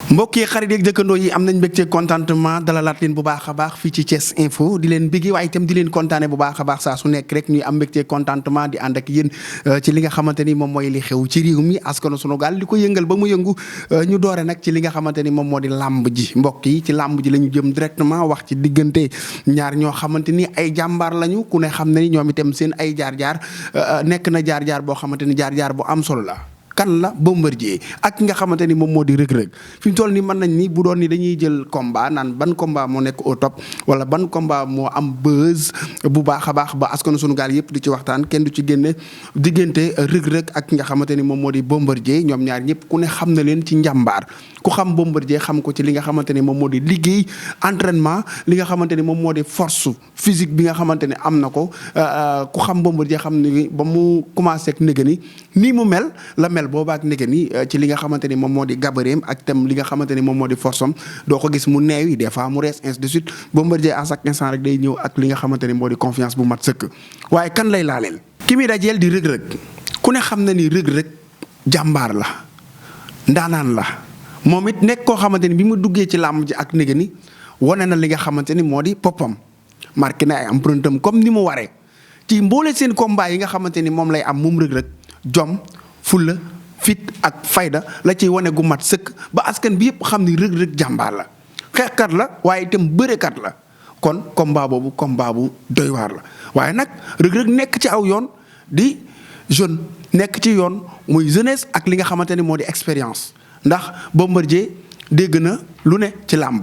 mbokk yi xarit yeeg dëkkandoo yi am nañ mbégte contentement dalalaat leen bu baax a baax fii ci Thiès Info di leen biggi waaye itam di leen kontaane bu baax a baax saa su nekk rek ñuy am mbégte contentement di ànd ak yéen ci li nga xamante ni moom mooy li xew ci réew mi askanu sunu gaal di ko yëngal ba mu yëngu ñu doore nag ci li nga xamante ni moom moo di làmb ji mbokk yi ci làmb ji la ñu jëm directement wax ci diggante ñaar ñoo xamante ni ay jàmbaar lañu ku ne xam na ni ñoom itam seen ay jaar-jaar nekk na jaar-jaar boo xamante ni jaar-jaar bu am solo la. kan la Bombardier ak nga xamante ni moom moo di rëg-rëg fi mu toll nii mën nañ ni bu doon ni dañuy jël combat naan ban combat moo nekk au top wala ban combat moo am buzz bu baax a baax ba askanu sunu gaal yëpp di ci waxtaan kenn du ci génne diggante rëg-rëg ak nga xamante ni moom moo di Bombardier ñoom ñaar ñëpp ku ne xam na leen ci njàmbaar ku xam Bombardier xam ko ci li nga xamante ni moom moo di liggéey entraînement li nga xamante ni moom moo di force physique bi nga xamante ni am na ko ku xam Bombardier xam ni ba mu commencé ak néga ni mu mel la mel boobaak néga ni ci li nga xamante ni moom moo di gabareem ak tam li nga xamante ni moom moo di force am doo ko gis mu neew yi des fois mu rees ainsi de suite Bombardier à chaque instant rek day ñëw ak li nga xamante ni moo di confiance bu mat sëkk waaye kan lay laaleel ki muy dajeel di rëg-rëg ku ne xam na ni rëg-rëg jàmbaar la ndaanaan la moom it nekk koo xamante ni bi mu duggee ci làmb ji ak néga ni wane na li nga xamante ni moo di poppam marqué na ay empreinte am comme ni mu waree ci mboole seen combat yi nga xamante ni moom lay am moom rëg-rëg jom fulla fit ak fayda la ciy wane gu mat sëkk ba askan bi yëpp xam ni rëg-rëg jàmbaar la xeexkat la waaye itam bërekat la kon combat boobu combat bu doy waar la waaye nag rëg-rëg nekk ci aw yoon di jeune nekk ci yoon muy jeunesse ak li nga xamante ni moo di expérience ndax Bombardier dégg na lu ne ci làmb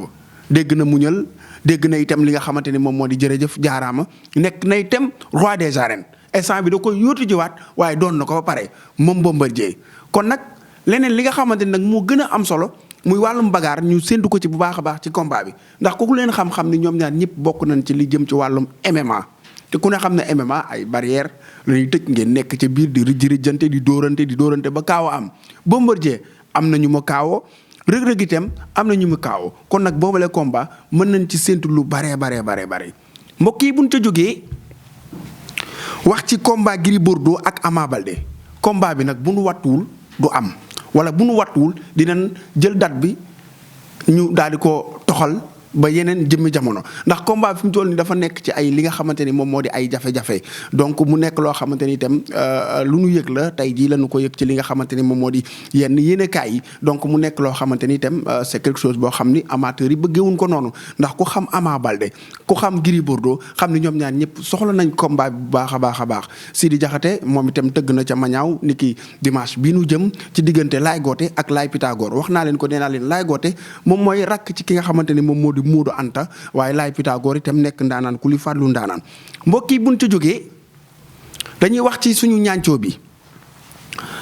dégg na muñal dégg na itam li nga xamante ni moom moo di jërëjëf jaaraama nekk na itam roi des arènes instant bi da koy yóotu jiwaat waaye doon na ko ba pare moom Bombardier kon nag leneen li nga xamante ni nag moo gën a am solo muy wàllum bagaar ñu séntu ko ci bu baax a baax ci combat bi ndax ku leen xam-xam ni ñoom ñaar ñëpp bokk nañ ci li jëm ci wàllum MMA te ku ne xam ne MMA ay barrière la ñuy tëj ngeen nekk ca biir di rijjante di dóorante ba kaaw a am Bombardier am na ñu ma kaawoo rëg-rëg itam am na ñu mu kaawoo kon nag boobale combat mën nañ ci séntu lu baree mbokk yi buñ ca jógee wax ci combat Gris Bordeaux ak Ama Baldé combat bi nag bu nu wattuwul du am wala bu nu wattuwul dinañ jël date bi ñu daal di ko toxal ba yeneen jëmmi jamono ndax combat bi fi mu toll nii dafa nekk ci ay li nga xamante ni moom moo di ay jafe-jafe donc mu nekk loo xamante ni itam lu nu yëg la tey jii la nu ko yëg ci li nga xamante ni moom moo di yenn yéenekaay yi donc mu nekk loo xamante ni itam c'est quelque chose boo xam ni amateurs yi bëggeewuñ ko noonu ndax ku xam Ama Baldé ku xam Gris Bordeaux xam ni ñoom ñaar ñëpp soxla nañ combat bi bu baax a baax Sidi Diakhaté moom itam tëgg na ca Mañaaw ni ki dimanche bii nu jëm ci diggante Laay Goote ak Laay Pythagore wax naa leen ko nee naa leen Laay Goote moom mooy rakk ci ki nga xamante ni moom moo di Moodu Anta waaye Laay Pythagore itam nekk ndaanaan ku li fàllu ndaanaan mbokk yi buñ ca jógee dañuy wax ci suñu ñaancoo bi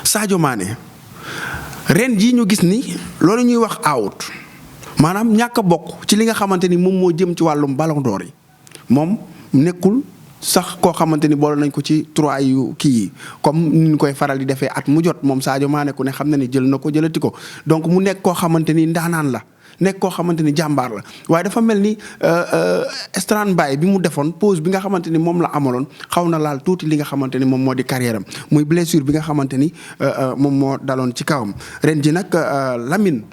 Sadio Mané ren jii ñu gis ni loolu ñuy wax out maanaam ñàkk a bokk ci li nga xamante ni moom moo jëm ci wàllum ballon d'or yi moom nekkul sax koo xamante ni boole nañ ko ci 3 yu kii yi comme ni ñu koy faral di defee at mu jot moom Sadio Mané ku ne xam na ni jël na ko jëlati ko donc mu nekk koo xamante ni ndaanaan la nekk koo xamante ni jàmbaar la waaye dafa mel ni stand-by bi mu defoon pause bi nga xamante ni moom la amaloon xaw na laal tuuti li nga xamante ni moom moo di carrière am muy blessure bi nga xamante ni moom moo daloon ci kawam ren ji nag Lamine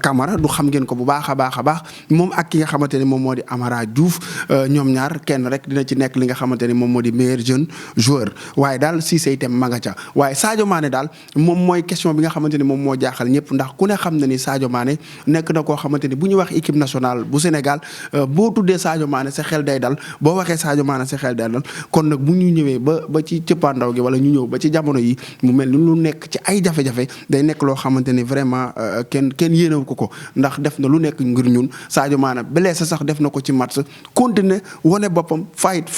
Camara du xam ngeen ko bu baax a baax moom ak ki nga xamante ni moom moo di Amara Diouf ñoom ñaar kenn rek dina ci nekk li nga xamante ni moom moo di meilleur jeune joueur waaye daal Cissé itam ma nga ca waaye Sadio Mané daal moom mooy question bi nga xamante ni moom moo jaaxal ñëpp ndax ku ne xam na ni Sadio Mané nekk na koo xamante ni bu ñu wax équipe nationale bu Sénégal boo tuddee Sadio Mané sa xel day dal boo waxee Sadio Mané sa xel day dal kon nag bu ñu ñëwee ba ci cëppaandaw gi wala ñu ñëw ba ci jamono yi mu mel ni lu nekk ci ay jafe-jafe day nekk loo xamante ni vraiment kenn yéenewu ko ndax def na lu nekk ngir ñun Sadio Mané blessé sax def na ko ci match continuer wane boppam fight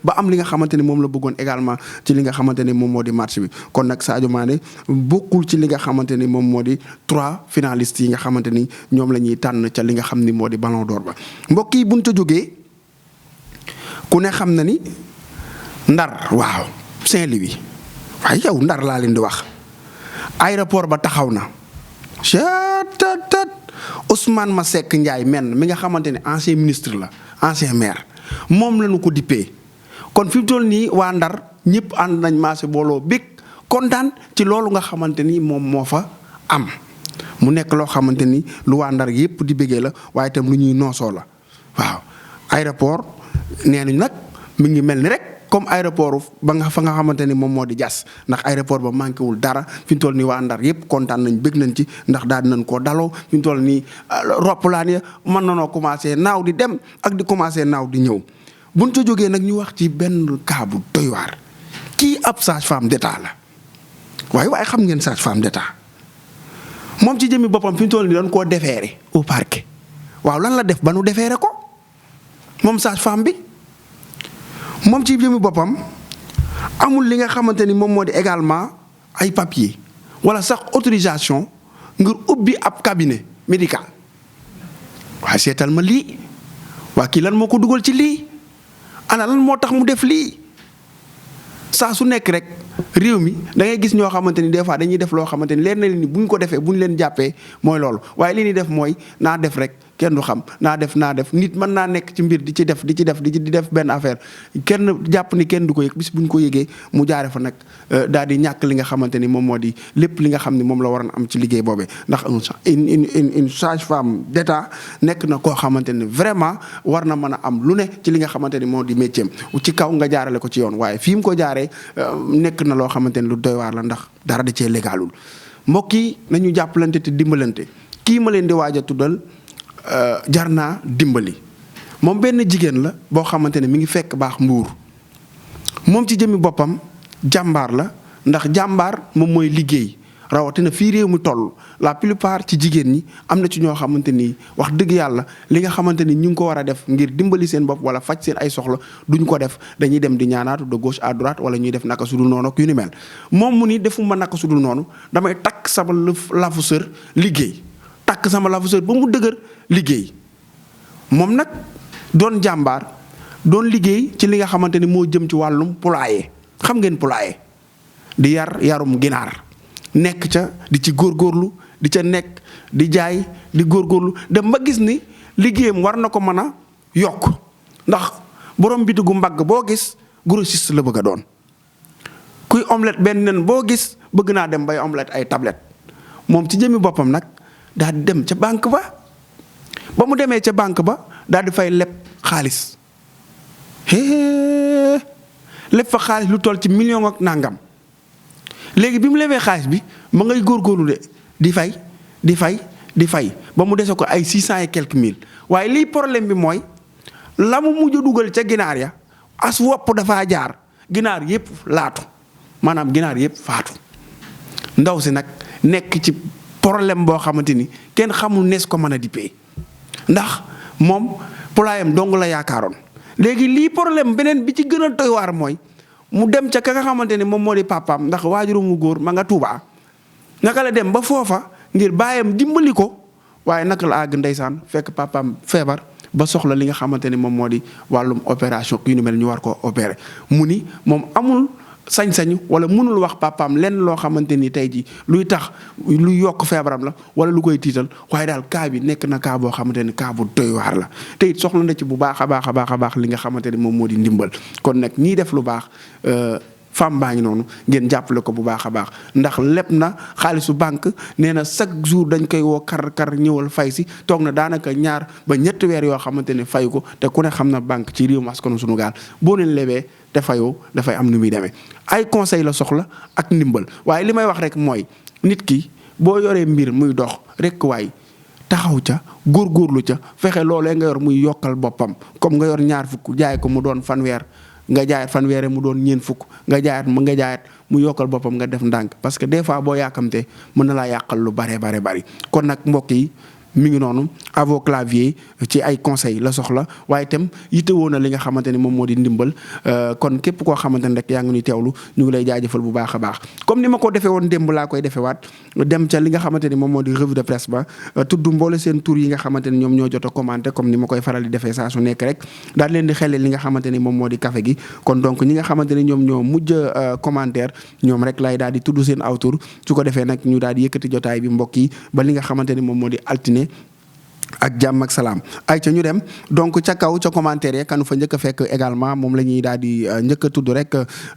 ba am li nga xamante ni moom la bëggoon également ci li nga xamante ni moom moo di match bi kon nag Sadio Mané bokkul ci li nga xamante ni moom moo di 3 finalistes yi nga xamante ni ñoom la ñuy tànn ca li nga xam ni moo di ballon d'or ba mbokk yi buñ ca jógee ku ne xam na ni Ndar waaw Saint-Louis waaye yow Ndar laa leen di wax aéroport ba taxaw na chat Ousmane Masseck Ndiaye men mi nga xamante ne ancien ministre la ancien maire moom lañu ko dippee kon fi mu toll nii waa Ndar ñëpp ànd nañ maase booloo bég kontaan ci loolu nga xamante ni moom moo fa am mu nekk loo xamante ni lu waa Ndar yëpp di bëggee la waaye itam lu ñuy noosoo la waaw. aéroport nee nañ nag mi ngi mel ni rek comme aéroport ba nga fa nga xamante ni moom moo di Diass ndax aéroport ba manqué wul dara fi ñu toll nii waa Ndar yëpp kontaan nañ bëgg nañ ci ndax daal dinañ koo daloo fi ñu toll nii roppalaan ya mën na noo commencé naaw di dem ak di commencé naaw di ñëw. buñ ca jógee nag ñu wax ci benn cas bu doy waar kii ab sage-femme d'État la waaye xam ngeen sage-femme d'État moom ci jëmmi boppam fi ñu toll nii dañ koo déféré au parquet waaw lan la def ba nu déféré ko moom sage-femme bi moom ci jëmmi boppam amul li nga xamante ni moom moo di également ay papier wala sax autorisation ngir ubbi ab cabinet médical waaye seetal ma lii waa kii lan moo ko dugal ci lii ana lan moo tax mu def lii saa su nekk rek réew mi da ngay gis ñoo xamante ni des fois dañuy def loo xamante ni leer na leen ni bu ñu ko defee bu ñu leen jàppee mooy loolu waaye li ñuy def mooy naa def rek kenn du xam naa def nit mën naa nekk ci mbir di ci def benn affaire kenn jàpp ni kenn du ko yëg bis bu ñu ko yëgee mu jaare fa nag daal di ñàkk li nga xamante ni moom moo di lépp li nga xam ne moom la waroon am ci liggéey boobee ndax une sage-femme d'État nekk na koo xamante ni vraiment war na mën a am lu ne ci li nga xamante ni moo di métier am ci kaw nga jaarale ko ci yoon waaye fii mu ko jaaree nekk na loo xamante ni lu doy waar la ndax dara da cee légalul mbokk yi nañu jàppalante te dimbalante kii ma leen di waaj a tuddal jar naa dimbali moom benn jigéen la boo xamante ne mi ngi fekk baax Mbuur moom ci jëmmi boppam jàmbaar la ndax jàmbaar moom mooy liggéey rawatina fii réew mi toll la plupart ci jigéen ñi am na ci ñoo xamante ni wax dëgg yàlla li nga xamante ni ñu ngi ko war a def ngir dimbali seen bopp wala faj seen ay soxla duñ ko def dañuy dem di ñaanaatu de gauche à droite wala ñuy def naka sudul noonu ak yu ni mel moom mu ni defuma naka sudul noonu damay takk sama lafu sër liggéey takk sama lafu sër ba mu dëgër liggéey moom nag doon jàmbaar doon liggéey ci li nga xamante ni moo jëm ci wàllum poulailler xam ngeen poulailler di yarum ginaar nekk ca di ci góorgóorlu di ca nekk di jaay di góorgóorlu dem ba gis ni liggéeyam war na ko mën a yokk ndax borom bitigu mbagg boo gis grossiste la bëgg a doon kuy omelette benn nen boo gis bëgg naa dem bay omelette ay tablette moom ci jëmi boppam nag daal di dem ca banque ba mu demee ca banque ba daal di fay leb xaalis leb fa xaalis lu toll ci million ak nangam léegi bi mu lebee xaalis bi ma ngay góorgóorlu de di fay ba mu dese ko ay 600 et quelques mille waaye lii problème bi mooy la mu mujj a dugal ca ginaar ya as wopp dafaa jaar ginaar yëpp laatu maanaam ginaar yëpp faatu ndaw si nag nekk ci problème boo xamante ni kenn xamul nees ko mën a dippee ndax moom pulaayam dong la yaakaaroon léegi lii problème beneen bi ci gën a doy waar mooy mu dem ca ka nga xamante ni moom moo di papaam ndax waajuru mu góor ma nga Tuubaa naka la dem ba foofa ngir baayam dimbali ko waaye naka la àgg ndeysaan fekk papaam feebar ba soxla li nga xamante ni moom moo di wàllum opération yu ni mel ñu war ko opérer mu ni moom amul sañ-sañu wala mënul wax papaam lenn loo xamante ni tey ji luy tax luy yokk feebaram la wala lu koy tiital waaye daal cas bi nekk na cas boo xamante ni cas bu doy waar la te it soxla na ci bu baax a baax li nga xamante ni moom moo di ndimbal kon nag ñii def lu baax femme baa ngi noonu ngeen jàppale ko bu baax a baax ndax leb na xaalisu banque nee na chaque jour dañ koy woo kar ñëwal fay si toog na daanaka 2 ba 3 weer yoo xamante ne fay ko te ku ne xam na banque ci réew askanu sunu gaal boo leen lebee te fayoo dafay am nu muy demee ay conseil la soxla ak ndimbal waaye li may wax rek mooy nit ki boo yoree mbir muy dox rek waay taxaw ca góorgóorlu ca fexe loolee nga yor muy yokkal boppam comme nga yor 2 fukk jaay ko mu doon fanweer nga jaayat fanweere mu doon 4 fukk nga jaayat mu yokkal boppam nga def ndànk parce que des fois boo yàkkamte mën na laa yàqal lu bare bari kon nag mbokk yi mi ngi noonu à vos claviers ci ay conseils la soxla waaye itam yittewoo na li nga xamante ni moom moo di ndimbal kon képp koo xamante ne rek yaa ngi ñuy teewlu ñu ngi lay jaajëfal bu baax a baax comme ni ma ko defee woon démb laa koy defewaat dem ca li nga xamante ni moom moo di revue de presse ba tudd mboole seen tur yi nga xamante ni ñoom ñoo jot a commenté comme ni ma koy faral di defee saa su nekk rek daal leen di xelle li nga xamante ni moom moo di café gi kon donc ñi nga xamante ni ñoom ñoo mujj commentaire ñoom rek lay daal di tudd seen aw tur su ko defee nag ñu daal di yëkkati jotaay bi mbokk yi ba li nga xamante ni moom moo di altine ak jàmm ak salaam ay ca ñu dem donc ca kaw ca commentaire yi kanu fa njëkk a fekk également moom la ñuy daal di njëkk a tudd rek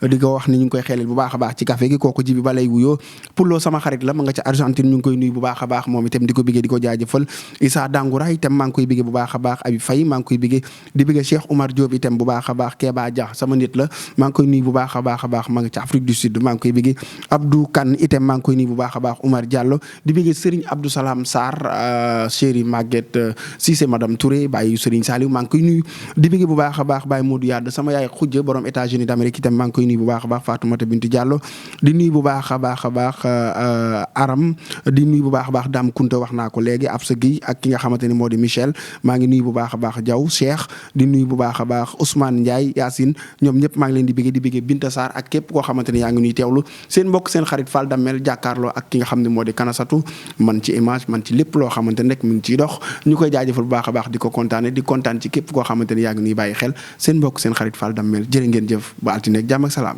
di ko wax ni ñu ngi koy xelel bu baax a baax ci café gi kooku ji bi balay wuyoo Pullo sama xarit la ma nga ca Argentine ñu ngi koy nuyu bu baax a baax moom itam di ko biggee di ko jaajëfal Issa Dangoura itam maa ngi koy biggee bu baax a baax Abi Faye maa ngi koy biggee di biggee Cheikh Oumar Diop itam bu baax a baax Keba Dia sama nit la maa ngi koy nuyu bu baax a baax a baax ma nga ca Afrique du Sud maa ngi koy biggee Abdou Kane itam maa ngi koy nuyu bu baax a baax Oumar Diallo di biggee Serigne Abdou Salam Sarr chéri Maguette Cissé madame Touré Baye Serigne Saliou maa ngi koy nuyu di biggee bu baax a baax Baye Modou Yade sama yaay xujja borom États-Unis d'Amérique itam maa ngi koy nuyu bu baax a baax Fatoumata Bintou Diallo di nuyu bu baax a baax a baax Aram di nuyu bu baax a baax Dame Kunta wax naa ko léegi Absa Guèye ak ki nga xamante ni moo di Michel maa ngi nuyu bu baax a baax Diaw Cheikh di nuyu bu baax a baax Ousmane Ndiaye Yacine ñoom ñëpp maa ngi leen di biggee Binta Sarr ak képp koo xamante ni yaa ngi nuy teewlu seen mbokk seen xarit Fall Damel jàkkaarloo ak ki nga xam ne moo di Kanasatu man ci image man ci lépp loo xamante ne rek mi ngi ciy dox ñu koy jaajëfal bu baax a baax di ko kontaane di kontaan ci képp koo xamante ni yaa ngi nuy bàyyi xel seen mbokk seen xarit Fall Damel jërë ngeen jëf ba altine ak jàmm ak salaam